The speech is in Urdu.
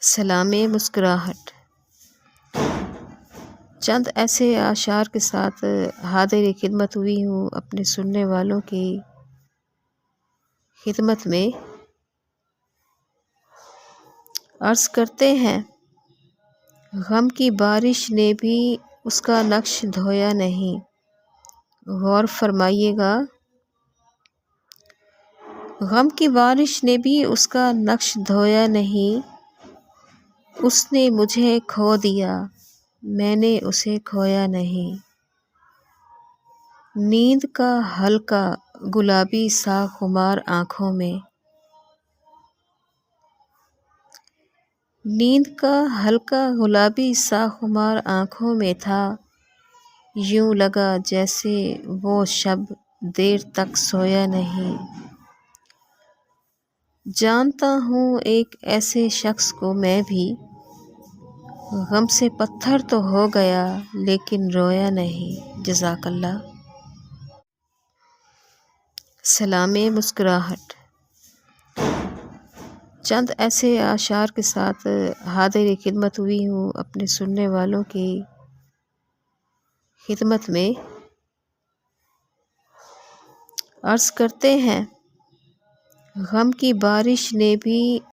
سلام مسکراہٹ۔ چند ایسے اشعار کے ساتھ حاضر خدمت ہوئی ہوں اپنے سننے والوں کی خدمت میں۔ عرض کرتے ہیں غم کی بارش نے بھی اس کا نقش دھویا نہیں۔ غور فرمائیے گا، غم کی بارش نے بھی اس کا نقش دھویا نہیں۔ اس نے مجھے کھو دیا، میں نے اسے کھویا نہیں۔ نیند کا ہلکا گلابی سا خمار آنکھوں میں، نیند کا ہلکا گلابی سا خمار آنکھوں میں تھا۔ یوں لگا جیسے وہ شب دیر تک سویا نہیں۔ جانتا ہوں ایک ایسے شخص کو میں بھی، غم سے پتھر تو ہو گیا لیکن رویا نہیں۔ جزاک اللہ۔ سلام مسکراہٹ۔ چند ایسے اشعار کے ساتھ حاضر خدمت ہوئی ہوں اپنے سننے والوں کی خدمت میں۔ عرض کرتے ہیں غم کی بارش نے بھی